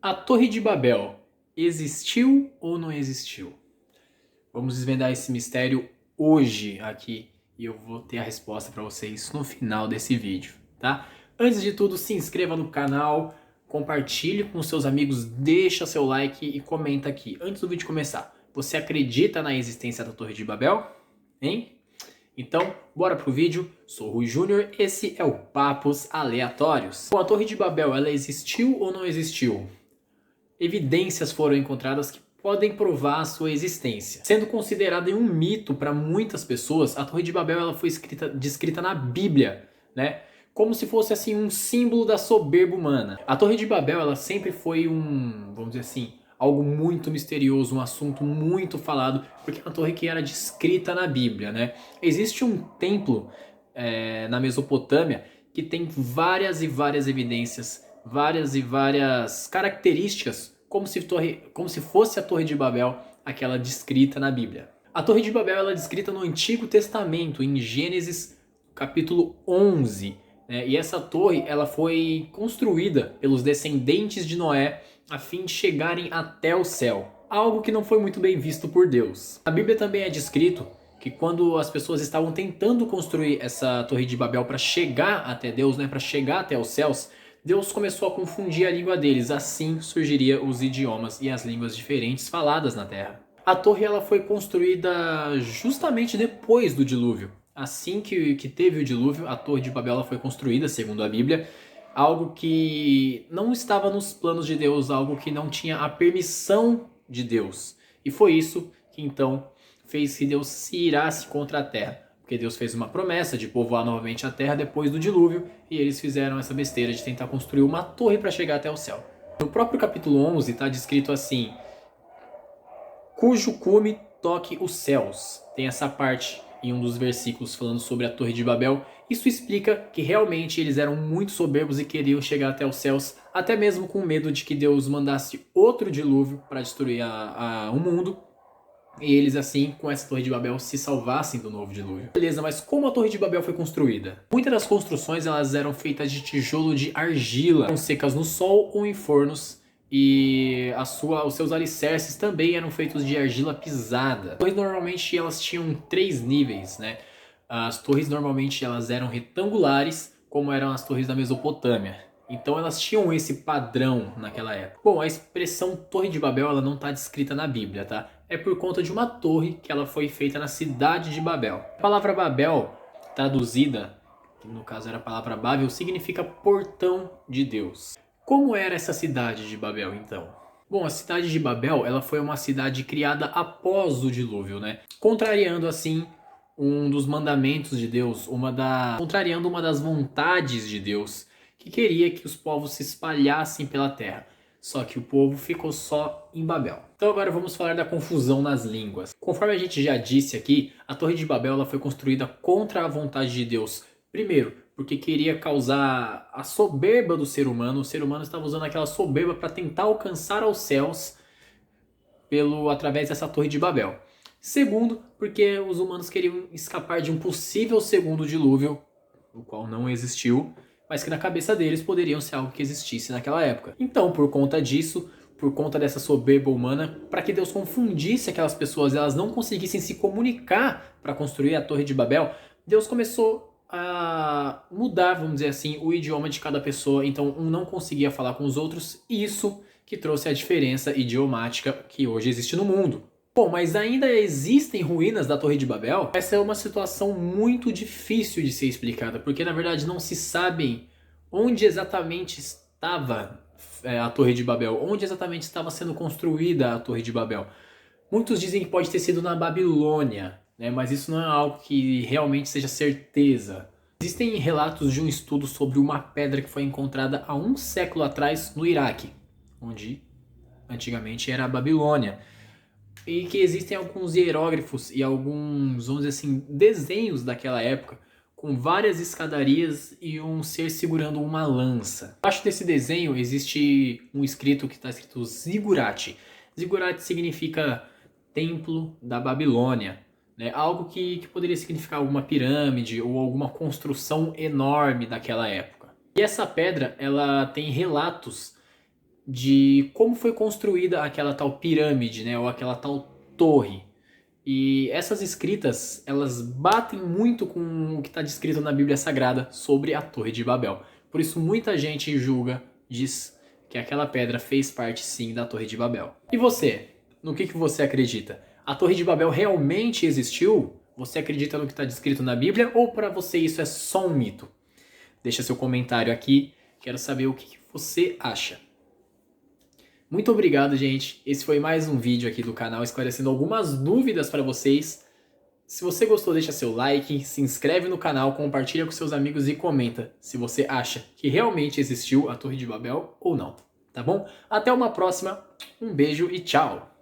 A Torre de Babel existiu ou não existiu? Vamos desvendar esse mistério hoje aqui e eu vou ter a resposta para vocês no final desse vídeo, tá? Antes de tudo, se inscreva no canal, compartilhe com seus amigos, deixa seu like e comenta aqui. Antes do vídeo começar, você acredita na existência da Torre de Babel? Hein? Então, bora pro vídeo. Sou o Rui Júnior, esse é o Papos Aleatórios. Bom, a Torre de Babel, ela existiu ou não existiu? Evidências foram encontradas que podem provar a sua existência. Sendo considerada um mito para muitas pessoas, a Torre de Babel ela foi descrita na Bíblia, né? Como se fosse assim um símbolo da soberba humana. A Torre de Babel ela sempre foi vamos dizer assim, algo muito misterioso, um assunto muito falado, porque é uma torre que era descrita na Bíblia, né? Existe um templo na Mesopotâmia que tem várias e várias evidências, várias e várias características, como se fosse a Torre de Babel, aquela descrita na Bíblia. A Torre de Babel ela é descrita no Antigo Testamento, em Gênesis capítulo 11. E essa torre ela foi construída pelos descendentes de Noé a fim de chegarem até o céu. Algo que não foi muito bem visto por Deus. A Bíblia também é descrito que quando as pessoas estavam tentando construir essa Torre de Babel para chegar até Deus, para chegar até os céus, Deus começou a confundir a língua deles, assim surgiria os idiomas e as línguas diferentes faladas na Terra. A torre ela foi construída justamente depois do dilúvio. Assim que teve o dilúvio, a Torre de Babel ela foi construída, segundo a Bíblia, algo que não estava nos planos de Deus, algo que não tinha a permissão de Deus. E foi isso que então fez que Deus se irasse contra a Terra. Porque Deus fez uma promessa de povoar novamente a terra depois do dilúvio, e eles fizeram essa besteira de tentar construir uma torre para chegar até o céu. No próprio capítulo 11 está descrito assim: cujo cume toque os céus. Tem essa parte em um dos versículos falando sobre a Torre de Babel. Isso explica que realmente eles eram muito soberbos e queriam chegar até os céus, até mesmo com medo de que Deus mandasse outro dilúvio para destruir o mundo. E eles assim, com essa Torre de Babel, se salvassem do novo dilúvio. Beleza, mas como a Torre de Babel foi construída? Muitas das construções elas eram feitas de tijolo de argila, secas no sol ou em fornos. E os seus alicerces também eram feitos de argila pisada. As torres normalmente elas tinham 3 níveis, né? As torres normalmente elas eram retangulares, como eram as torres da Mesopotâmia. Então elas tinham esse padrão naquela época. Bom, a expressão Torre de Babel ela não está descrita na Bíblia, tá? É por conta de uma torre que ela foi feita na cidade de Babel. A palavra Babel, traduzida, que no caso era a palavra Babel, significa portão de Deus. Como era essa cidade de Babel então? Bom, a cidade de Babel ela foi uma cidade criada após o dilúvio, né? Contrariando assim um dos mandamentos de Deus, contrariando uma das vontades de Deus, que queria que os povos se espalhassem pela terra. Só que o povo ficou só em Babel. Então agora vamos falar da confusão nas línguas. Conforme a gente já disse aqui, a Torre de Babel ela foi construída contra a vontade de Deus. Primeiro, porque queria causar a soberba do ser humano. O ser humano estava usando aquela soberba para tentar alcançar aos céus através dessa Torre de Babel. Segundo, porque os humanos queriam escapar de um possível segundo dilúvio, o qual não existiu, mas que na cabeça deles poderiam ser algo que existisse naquela época. Então, por conta disso, por conta dessa soberba humana, para que Deus confundisse aquelas pessoas e elas não conseguissem se comunicar para construir a Torre de Babel, Deus começou a mudar, vamos dizer assim, o idioma de cada pessoa. Então, um não conseguia falar com os outros, e isso que trouxe a diferença idiomática que hoje existe no mundo. Bom, mas ainda existem ruínas da Torre de Babel? Essa é uma situação muito difícil de ser explicada, porque na verdade não se sabe onde exatamente estava a Torre de Babel, onde exatamente estava sendo construída a Torre de Babel. Muitos dizem que pode ter sido na Babilônia, né? Mas isso não é algo que realmente seja certeza. Existem relatos de um estudo sobre uma pedra que foi encontrada há 1 século atrás no Iraque, onde antigamente era a Babilônia. E que existem alguns hieróglifos e alguns, vamos dizer assim, desenhos daquela época com várias escadarias e um ser segurando uma lança. Abaixo desse desenho existe um escrito que está escrito Zigurate. Zigurate significa Templo da Babilônia, né? Algo que poderia significar alguma pirâmide ou alguma construção enorme daquela época. E essa pedra ela tem relatos de como foi construída aquela tal pirâmide, né, ou aquela tal torre. E essas escritas, elas batem muito com o que está descrito na Bíblia Sagrada sobre a Torre de Babel. Por isso muita gente julga, diz que aquela pedra fez parte sim da Torre de Babel. E você? No que você acredita? A Torre de Babel realmente existiu? Você acredita no que está descrito na Bíblia ou para você isso é só um mito? Deixa seu comentário aqui, quero saber o que você acha. Muito obrigado, gente. Esse foi mais um vídeo aqui do canal esclarecendo algumas dúvidas para vocês. Se você gostou, deixa seu like, se inscreve no canal, compartilha com seus amigos e comenta se você acha que realmente existiu a Torre de Babel ou não, tá bom? Até uma próxima, um beijo e tchau!